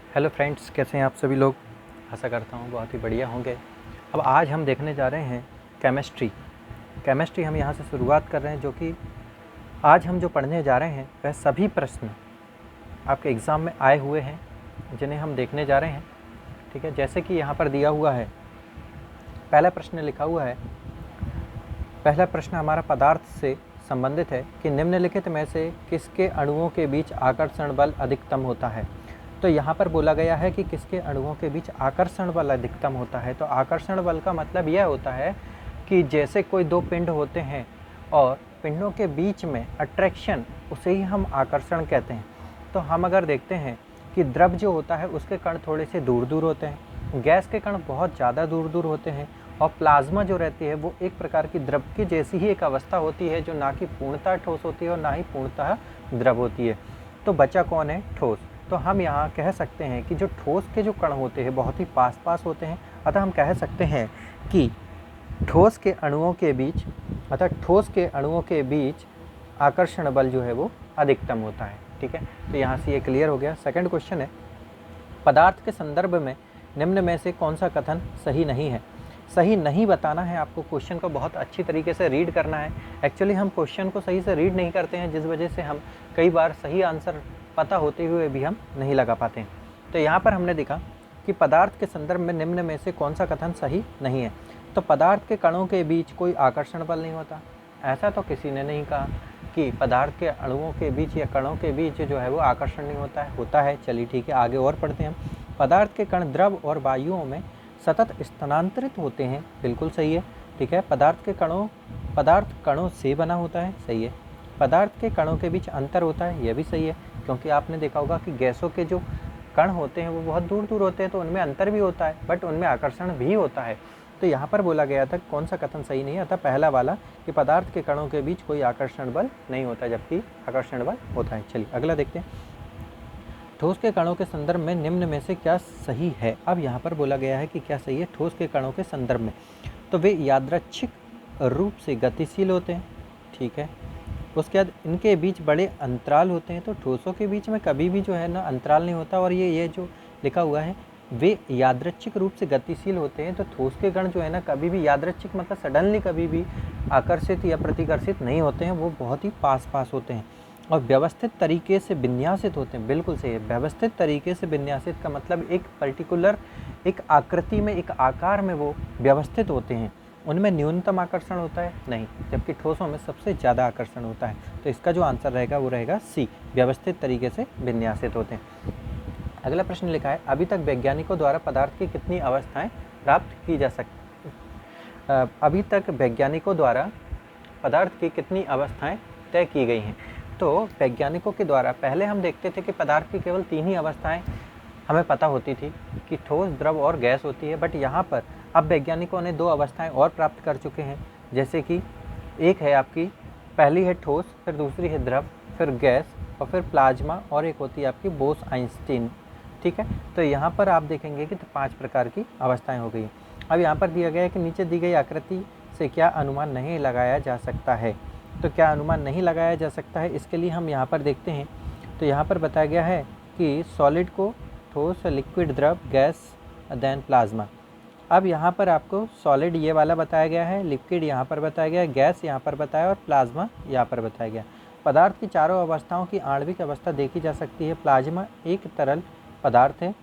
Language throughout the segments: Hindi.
हेलो फ्रेंड्स, कैसे हैं आप सभी लोग। आशा करता हूँ बहुत ही बढ़िया होंगे। अब आज हम देखने जा रहे हैं केमिस्ट्री हम यहाँ से शुरुआत कर रहे हैं, जो कि आज हम जो पढ़ने जा रहे हैं वह सभी प्रश्न आपके एग्ज़ाम में आए हुए हैं जिन्हें हम देखने जा रहे हैं। ठीक है, जैसे कि यहाँ पर दिया हुआ है, पहला प्रश्न लिखा हुआ है। पहला प्रश्न हमारा पदार्थ से संबंधित है कि निम्नलिखित में से किसके अणुओं के बीच आकर्षण बल अधिकतम होता है। तो यहाँ पर बोला गया है कि किसके अणुओं के बीच आकर्षण बल अधिकतम होता है। तो आकर्षण बल का मतलब यह होता है कि जैसे कोई दो पिंड होते हैं और पिंडों के बीच में अट्रैक्शन, उसे ही हम आकर्षण कहते हैं। तो हम अगर देखते हैं कि द्रव जो होता है उसके कण थोड़े से दूर दूर होते हैं, गैस के कण बहुत ज़्यादा दूर दूर होते हैं, और प्लाज्मा जो रहती है वो एक प्रकार की द्रव की जैसी ही एक अवस्था होती है, जो ना कि पूर्णतः ठोस होती है और ना ही पूर्णतः द्रव होती है। तो बचा कौन है? ठोस। तो हम यहाँ कह सकते हैं कि जो ठोस के जो कण होते हैं बहुत ही पास पास होते हैं, अतः हम कह सकते हैं कि ठोस के अणुओं के बीच आकर्षण बल जो है वो अधिकतम होता है। ठीक है, तो यहाँ से ये क्लियर हो गया। सेकंड क्वेश्चन है, पदार्थ के संदर्भ में निम्न में से कौन सा कथन सही नहीं है। सही नहीं बताना है आपको, क्वेश्चन को बहुत अच्छी तरीके से रीड करना है। एक्चुअली हम क्वेश्चन को सही से रीड नहीं करते हैं, जिस वजह से हम कई बार सही आंसर पता होते हुए भी हम नहीं लगा पाते हैं। तो यहाँ पर हमने देखा कि पदार्थ के संदर्भ में निम्न में से कौन सा कथन सही नहीं है। तो पदार्थ के कणों के बीच कोई आकर्षण बल नहीं होता, ऐसा तो किसी ने नहीं कहा कि पदार्थ के अणुओं के बीच या कणों के बीच जो है वो आकर्षण नहीं होता है। चलिए ठीक है, आगे और पढ़ते हैं। पदार्थ के कण द्रव और वायुओं में सतत स्थानांतरित होते हैं, बिल्कुल सही है। ठीक है, पदार्थ कणों से बना होता है, सही है। पदार्थ के कणों के बीच अंतर होता है, यह भी सही है, क्योंकि आपने देखा होगा कि गैसों के जो कण होते हैं वो बहुत दूर दूर होते हैं, तो उनमें अंतर भी होता है, बट उनमें आकर्षण भी होता है। तो यहाँ पर बोला गया था कौन सा कथन सही नहीं है, अतः पहला वाला कि पदार्थ के कणों के बीच कोई आकर्षण बल नहीं होता, जबकि आकर्षण बल होता है। चलिए अगला देखते हैं, ठोस के कणों के संदर्भ में निम्न में से क्या सही है। अब यहाँ पर बोला गया है कि क्या सही है ठोस के कणों के संदर्भ में। तो वे यादृच्छिक रूप से गतिशील होते हैं, ठीक है। उसके बाद इनके बीच बड़े अंतराल होते हैं। तो ठोसों के बीच में कभी भी जो है ना अंतराल नहीं होता, और ये जो लिखा हुआ है वे यादृच्छिक रूप से गतिशील होते हैं। तो ठोस के कण जो है ना कभी भी यादृच्छिक मतलब सडनली कभी भी आकर्षित या प्रतिकर्षित नहीं होते हैं, वो बहुत ही पास पास होते हैं और व्यवस्थित तरीके से विन्यासित होते हैं। बिल्कुल सही है, व्यवस्थित तरीके से विन्यासित का मतलब एक पर्टिकुलर एक आकृति में, एक आकार में वो व्यवस्थित होते हैं। उनमें न्यूनतम आकर्षण होता है नहीं, जबकि ठोसों में सबसे ज़्यादा आकर्षण होता है। तो इसका जो आंसर रहेगा वो रहेगा सी, व्यवस्थित तरीके से विन्यासित होते हैं। अगला प्रश्न लिखा है, अभी तक वैज्ञानिकों द्वारा पदार्थ की कितनी अवस्थाएं प्राप्त की जा सकती। अभी तक वैज्ञानिकों द्वारा पदार्थ की कितनी अवस्थाएं तय की गई हैं। तो वैज्ञानिकों के द्वारा पहले हम देखते थे कि पदार्थ की केवल 3 ही अवस्थाएं हमें पता होती थी कि ठोस, द्रव और गैस होती है, बट यहाँ पर अब वैज्ञानिकों ने 2 अवस्थाएं और प्राप्त कर चुके हैं। जैसे कि एक है आपकी, पहली है ठोस, फिर दूसरी है द्रव, फिर गैस और फिर प्लाज्मा, और एक होती है आपकी बोस-आइंस्टीन। ठीक है, तो यहाँ पर आप देखेंगे कि 5 प्रकार की अवस्थाएं हो गई। अब यहाँ पर दिया गया है कि नीचे दी गई आकृति से क्या अनुमान नहीं लगाया जा सकता है। तो क्या अनुमान नहीं लगाया जा सकता है, इसके लिए हम यहाँ पर देखते हैं। तो यहाँ पर बताया गया है कि सॉलिड को ठोस, लिक्विड, द्रव, गैस, देन प्लाज्मा। अब यहाँ पर आपको सॉलिड ये वाला बताया गया है, लिक्विड यहाँ पर बताया गया है, गैस यहाँ पर बताया और प्लाज्मा यहाँ पर बताया गया। पदार्थ की चारों अवस्थाओं की आणविक अवस्था देखी जा सकती है। प्लाज्मा एक तरल पदार्थ है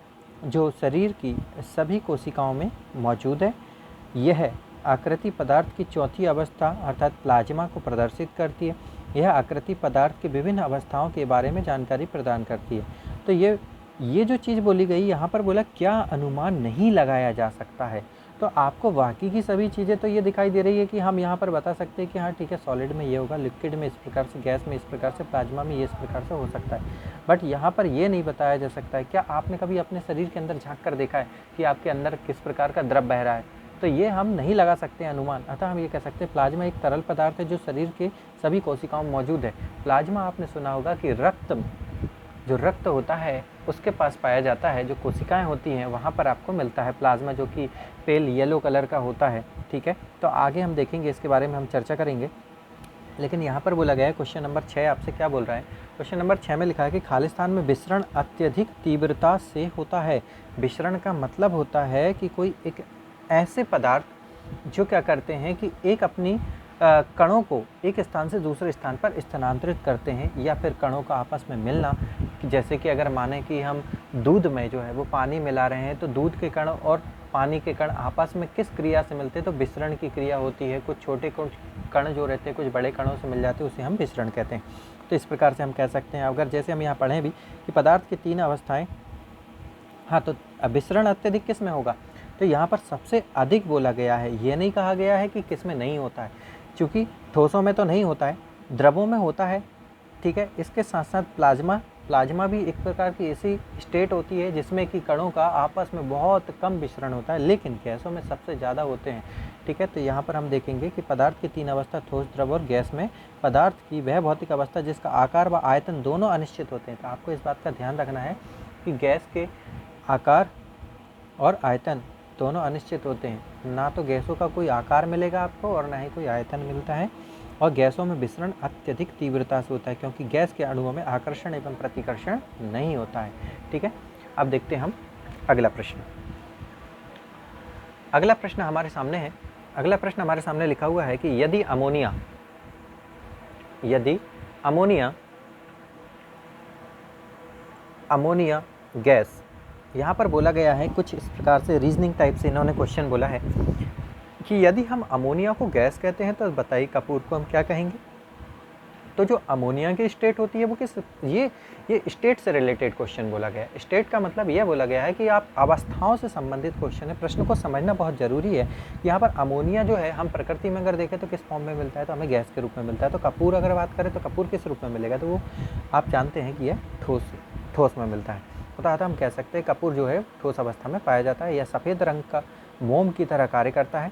जो शरीर की सभी कोशिकाओं में मौजूद है। यह आकृति पदार्थ की चौथी अवस्था अर्थात प्लाज्मा को प्रदर्शित करती है। यह आकृति पदार्थ की विभिन्न अवस्थाओं के बारे में जानकारी प्रदान करती है। तो ये जो चीज़ बोली गई यहाँ पर बोला क्या अनुमान नहीं लगाया जा सकता है। तो आपको बाकी की सभी चीज़ें तो ये दिखाई दे रही है कि हम यहाँ पर बता सकते हैं कि हाँ ठीक है, सॉलिड में ये होगा, लिक्विड में इस प्रकार से, गैस में इस प्रकार से, प्लाज्मा में ये इस प्रकार से हो सकता है। बट यहाँ पर ये नहीं बताया जा सकता है। क्या आपने कभी अपने शरीर के अंदर झाँक कर देखा है कि आपके अंदर किस प्रकार का द्रव बह रहा है? तो ये हम नहीं लगा सकते हैं अनुमान। अतः हम ये कह सकते हैं प्लाज्मा एक तरल पदार्थ है जो शरीर के सभी कोशिकाओं में मौजूद है। प्लाज्मा आपने सुना होगा कि रक्त होता है उसके पास पाया जाता है, जो कोशिकाएं होती हैं वहाँ पर आपको मिलता है प्लाज्मा, जो कि पेल येलो कलर का होता है। ठीक है, तो आगे हम देखेंगे, इसके बारे में हम चर्चा करेंगे। लेकिन यहाँ पर बोला गया है क्वेश्चन नंबर 6 आपसे क्या बोल रहा है। क्वेश्चन नंबर 6 में लिखा है कि खालिस्तान में विसरण अत्यधिक तीव्रता से होता है। विसरण का मतलब होता है कि कोई एक ऐसे पदार्थ जो क्या करते हैं कि एक अपनी कणों को एक स्थान से दूसरे स्थान पर स्थानांतरित करते हैं, या फिर कणों का आपस में मिलना, जैसे कि अगर माने कि हम दूध में जो है वो पानी मिला रहे हैं, तो दूध के कण और पानी के कण आपस में किस क्रिया से मिलते हैं, तो विसरण की क्रिया होती है। कुछ छोटे कण जो रहते हैं कुछ बड़े कणों से मिल जाते हैं, उसे हम विसरण कहते हैं। तो इस प्रकार से हम कह सकते हैं। अगर जैसे हम यहाँ पढ़ें भी कि पदार्थ की 3 अवस्थाएं, हाँ, तो विसरण अत्यधिक किस में होगा, तो यहाँ पर सबसे अधिक बोला गया है। ये नहीं कहा गया है कि किस में नहीं होता है, क्योंकि ठोसों में तो नहीं होता है, द्रवों में होता है, ठीक है। इसके साथ साथ प्लाज्मा भी एक प्रकार की ऐसी स्टेट होती है जिसमें कि कणों का आपस में बहुत कम विसरण होता है, लेकिन गैसों में सबसे ज़्यादा होते हैं, ठीक है। तो यहाँ पर हम देखेंगे कि पदार्थ की 3 अवस्था, ठोस, द्रव और गैस में पदार्थ की वह भौतिक अवस्था जिसका आकार व आयतन दोनों अनिश्चित होते हैं। तो आपको इस बात का ध्यान रखना है कि गैस के आकार और आयतन दोनों अनिश्चित होते हैं। ना तो गैसों का कोई आकार मिलेगा आपको और ना ही कोई आयतन मिलता है। और गैसों में विसरण अत्यधिक तीव्रता से होता है, क्योंकि गैस के अणुओं में आकर्षण एवं प्रतिकर्षण नहीं होता है, ठीक है। अब देखते हैं हम अगला प्रश्न। अगला प्रश्न हमारे सामने है। अगला प्रश्न हमारे सामने लिखा हुआ है कि यदि अमोनिया गैस, यहाँ पर बोला गया है कुछ इस प्रकार से रीजनिंग टाइप से इन्होंने क्वेश्चन बोला है कि यदि हम अमोनिया को गैस कहते हैं तो बताइए कपूर को हम क्या कहेंगे। तो जो अमोनिया की स्टेट होती है वो किस, ये स्टेट से रिलेटेड क्वेश्चन बोला गया है। स्टेट का मतलब यह बोला गया है कि आप अवस्थाओं से संबंधित क्वेश्चन है। प्रश्न को समझना बहुत जरूरी है। यहाँ पर अमोनिया जो है हम प्रकृति में अगर देखें तो किस फॉर्म में मिलता है, तो हमें गैस के रूप में मिलता है। तो कपूर अगर बात करें तो कपूर किस रूप में मिलेगा, तो वो आप जानते हैं कि यह ठोस में मिलता है। अतः हम कह सकते हैं कपूर जो है ठोस अवस्था में पाया जाता है। यह सफ़ेद रंग का मोम की तरह कार्य करता है।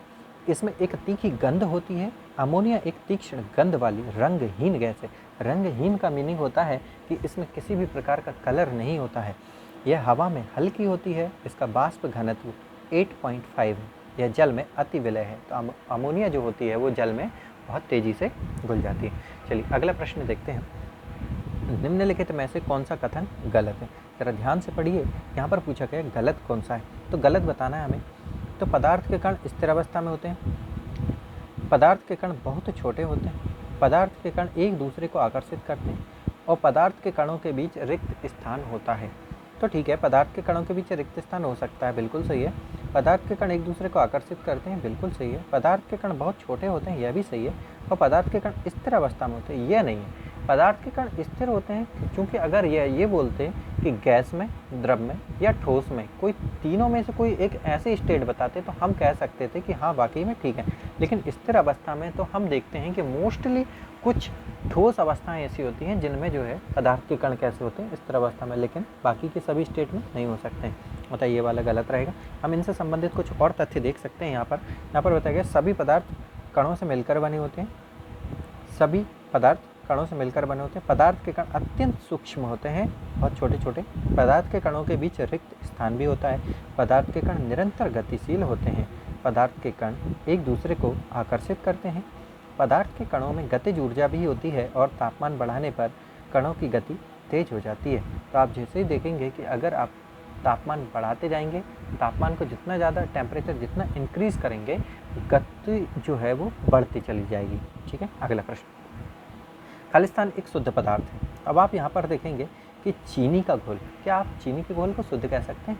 इसमें एक तीखी गंध होती है। अमोनिया एक तीक्ष्ण गंध वाली रंगहीन गैस है। रंगहीन का मीनिंग होता है कि इसमें किसी भी प्रकार का कलर नहीं होता है। यह हवा में हल्की होती है। इसका वाष्प घनत्व 8.5 है। यह जल में अति विलय है। तो अमोनिया जो होती है वो जल में बहुत तेज़ी से घुल जाती है। चलिए अगला प्रश्न देखते हैं। निम्नलिखित में से कौन सा कथन गलत है। जरा ध्यान से पढ़िए, यहाँ पर पूछा गया गलत कौन सा है, तो गलत बताना है हमें। तो पदार्थ के कण स्थिर अवस्था में होते हैं, पदार्थ के कण बहुत छोटे होते हैं, पदार्थ के कण एक दूसरे को आकर्षित करते हैं, और पदार्थ के कणों के बीच रिक्त स्थान होता है। तो ठीक है, पदार्थ के कणों के बीच रिक्त स्थान हो सकता है, बिल्कुल सही है। पदार्थ के कण एक दूसरे को आकर्षित करते हैं, बिल्कुल सही है। पदार्थ के कण बहुत छोटे होते हैं, यह भी सही है। और पदार्थ के कण स्थिर अवस्था में होते हैं, यह नहीं है। पदार्थ के कण स्थिर होते हैं क्योंकि अगर ये बोलते कि गैस में, द्रव में या ठोस में कोई तीनों में से कोई एक ऐसी स्टेट बताते तो हम कह सकते थे कि हाँ वाकई में ठीक है। लेकिन स्थिर अवस्था में तो हम देखते हैं कि मोस्टली कुछ ठोस अवस्थाएं ऐसी होती हैं जिनमें जो है पदार्थ के कण कैसे होते हैं स्थिर अवस्था में, लेकिन बाकी के सभी स्टेट में नहीं हो सकते हैं। मतलब ये वाला गलत रहेगा। हम इनसे संबंधित कुछ और तथ्य देख सकते हैं। यहाँ पर बताया गया सभी पदार्थ कणों से मिलकर बने होते हैं। सभी पदार्थ कणों से मिलकर बने होते हैं। पदार्थ के कण अत्यंत सूक्ष्म होते हैं, बहुत छोटे छोटे। पदार्थ के कणों के बीच रिक्त स्थान भी होता है। पदार्थ के कण निरंतर गतिशील होते हैं। पदार्थ के कण एक दूसरे को आकर्षित करते हैं। पदार्थ के कणों में गतिज ऊर्जा भी होती है और तापमान बढ़ाने पर कणों की गति तेज हो जाती है। तो आप जैसे ही देखेंगे कि अगर आप तापमान बढ़ाते जाएंगे, तापमान को जितना ज़्यादा, टेम्परेचर जितना इंक्रीज़ करेंगे, गति जो है वो बढ़ती चली जाएगी। ठीक है, अगला प्रश्न। खालिस्तान एक शुद्ध पदार्थ है। अब आप यहाँ पर देखेंगे कि चीनी का घोल, क्या आप चीनी के घोल को शुद्ध कह सकते हैं?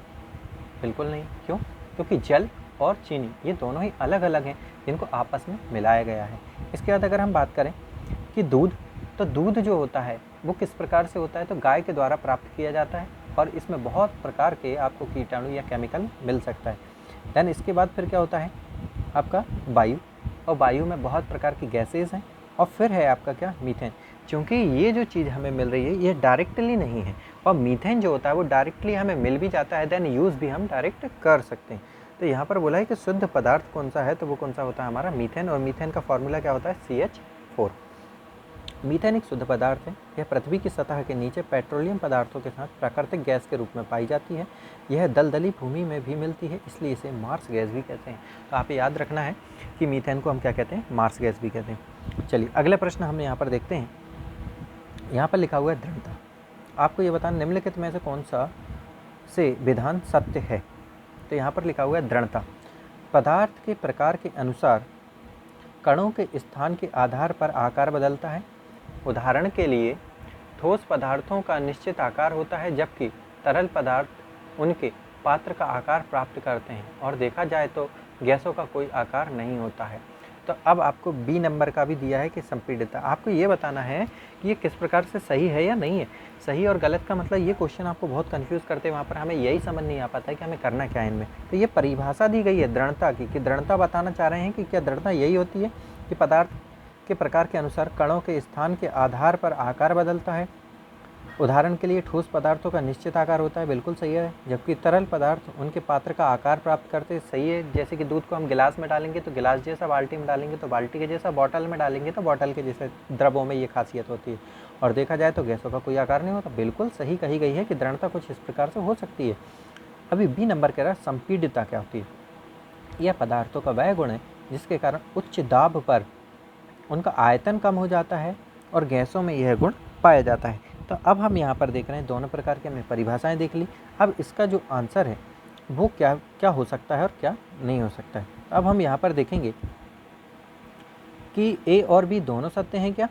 बिल्कुल नहीं। क्यों? क्योंकि जल और चीनी ये दोनों ही अलग अलग हैं, जिनको आपस में मिलाया गया है। इसके बाद अगर हम बात करें कि दूध, तो दूध जो होता है वो किस प्रकार से होता है, तो गाय के द्वारा प्राप्त किया जाता है और इसमें बहुत प्रकार के आपको कीटाणु या केमिकल मिल सकता है। देन इसके बाद फिर क्या होता है आपका वायु, और वायु में बहुत प्रकार की गैसेज हैं, और फिर है आपका क्या, मीथेन। क्योंकि ये जो चीज़ हमें मिल रही है ये डायरेक्टली नहीं है, और मीथेन जो होता है वो डायरेक्टली हमें मिल भी जाता है, देन यूज़ भी हम डायरेक्ट कर सकते हैं। तो यहाँ पर बोला है कि शुद्ध पदार्थ कौन सा है, तो वो कौन सा होता है हमारा मीथेन, और मीथेन का फॉर्मूला क्या होता है CH4। मीथेन एक शुद्ध पदार्थ है। यह पृथ्वी की सतह के नीचे पेट्रोलियम पदार्थों के साथ प्राकृतिक गैस के रूप में पाई जाती है। यह दलदली भूमि में भी मिलती है, इसलिए इसे मार्स गैस भी कहते हैं। तो आप याद रखना है कि मीथेन को हम क्या कहते हैं, मार्स गैस भी कहते हैं। चलिए अगला प्रश्न हम यहाँ पर देखते हैं। यहाँ पर लिखा हुआ है दृढ़ता। आपको ये बताना निम्नलिखित में से कौन सा से विधान सत्य है। तो यहाँ पर लिखा हुआ है दृढ़ता। पदार्थ के प्रकार के अनुसार कणों के स्थान के आधार पर आकार बदलता है। उदाहरण के लिए ठोस पदार्थों का निश्चित आकार होता है, जबकि तरल पदार्थ उनके पात्र का आकार प्राप्त करते हैं, और देखा जाए तो गैसों का कोई आकार नहीं होता है। तो अब आपको बी नंबर का भी दिया है कि संपीडितता। आपको ये बताना है कि ये किस प्रकार से सही है या नहीं है। सही और गलत का मतलब, ये क्वेश्चन आपको बहुत कंफ्यूज करते हैं, वहाँ पर हमें यही समझ नहीं आ पाता है कि हमें करना क्या है इनमें। तो ये परिभाषा दी गई है दृढ़ता की, कि दृढ़ता बताना चाह रहे हैं कि क्या दृढ़ता यही होती है कि पदार्थ के प्रकार के अनुसार कणों के स्थान के आधार पर आकार बदलता है। उदाहरण के लिए ठोस पदार्थों का निश्चित आकार होता है, बिल्कुल सही है, जबकि तरल पदार्थ उनके पात्र का आकार प्राप्त करते हैं, सही है। जैसे कि दूध को हम गिलास में डालेंगे तो गिलास जैसा, बाल्टी में डालेंगे तो बाल्टी के जैसा, बॉटल में डालेंगे तो बॉटल के जैसे, द्रवों में ये खासियत होती है। और देखा जाए तो गैसों का कोई आकार नहीं होता, बिल्कुल सही कही गई है कि दृढ़ता कुछ इस प्रकार से हो सकती है। अभी बी नंबर कह रहा है संपीडितता क्या होती है। यह पदार्थों का वह गुण है जिसके कारण उच्च दाब पर उनका आयतन कम हो जाता है और गैसों में यह गुण पाया जाता है। तो अब हम यहाँ पर देख रहे हैं दोनों प्रकार की हमने परिभाषाएं देख ली। अब इसका जो आंसर है वो क्या क्या हो सकता है और क्या नहीं हो सकता है। अब हम यहाँ पर देखेंगे कि ए और बी दोनों सत्य हैं क्या,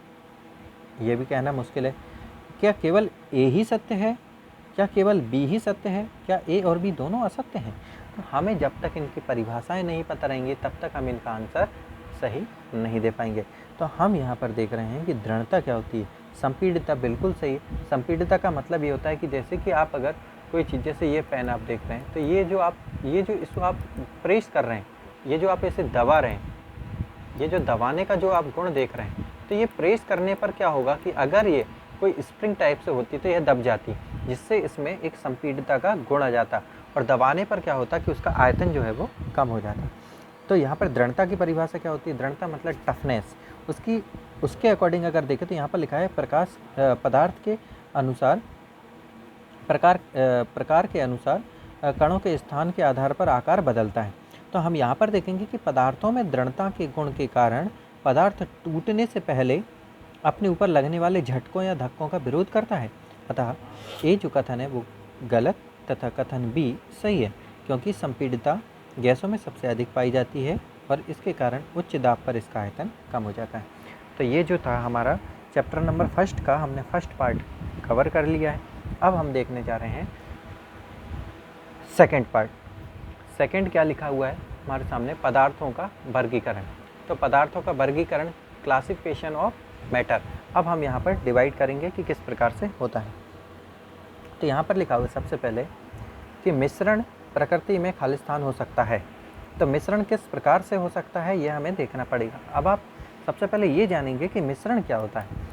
ये भी कहना मुश्किल है। क्या केवल ए ही सत्य है, क्या केवल बी ही सत्य है, क्या ए और बी दोनों असत्य हैं। तो हमें जब तक इनकी परिभाषाएं नहीं पता रहेंगी तब तक हम इनका आंसर सही नहीं दे पाएंगे। तो हम यहाँ पर देख रहे हैं कि दृढ़ता क्या होती है। संपीडितता बिल्कुल सही है। संपीडितता का मतलब ये होता है कि जैसे कि आप अगर कोई चीज़, जैसे ये पेन आप देख रहे हैं, तो ये जो इसको आप प्रेस कर रहे हैं, ये जो आप इसे दबा रहे हैं, ये जो दबाने का जो आप गुण देख रहे हैं, तो ये प्रेस करने पर क्या होगा कि अगर ये कोई स्प्रिंग टाइप से होती तो यह दब जाती, जिससे इसमें एक संपीडितता का गुण आ जाता, और दबाने पर क्या होता कि उसका आयतन जो है वो कम हो जाता। तो यहाँ पर दृढ़ता की परिभाषा क्या होती है। दृढ़ता मतलब टफनेस, उसके अकॉर्डिंग अगर देखें तो यहाँ पर लिखा है पदार्थ के अनुसार प्रकार के अनुसार कणों के स्थान के आधार पर आकार बदलता है। तो हम यहाँ पर देखेंगे कि पदार्थों में दृढ़ता के गुण के कारण पदार्थ टूटने से पहले अपने ऊपर लगने वाले झटकों या धक्कों का विरोध करता है। अतः ए जो कथन है वो गलत तथा कथन बी सही है, क्योंकि संपीडितता गैसों में सबसे अधिक पाई जाती है और इसके कारण उच्च दाब पर इसका आयतन कम हो जाता है। तो ये जो था हमारा चैप्टर नंबर फर्स्ट का, हमने फर्स्ट पार्ट कवर कर लिया है। अब हम देखने जा रहे हैं सेकंड पार्ट। सेकंड क्या लिखा हुआ है हमारे सामने, पदार्थों का वर्गीकरण। तो पदार्थों का वर्गीकरण, क्लासिफिकेशन ऑफ मैटर। अब हम यहाँ पर डिवाइड करेंगे कि किस प्रकार से होता है। तो यहाँ पर लिखा हुआ है सबसे पहले कि मिश्रण प्रकृति में खालिस्तान हो सकता है। तो मिश्रण किस प्रकार से हो सकता है ये हमें देखना पड़ेगा। अब आप सबसे पहले ये जानेंगे कि मिश्रण क्या होता है।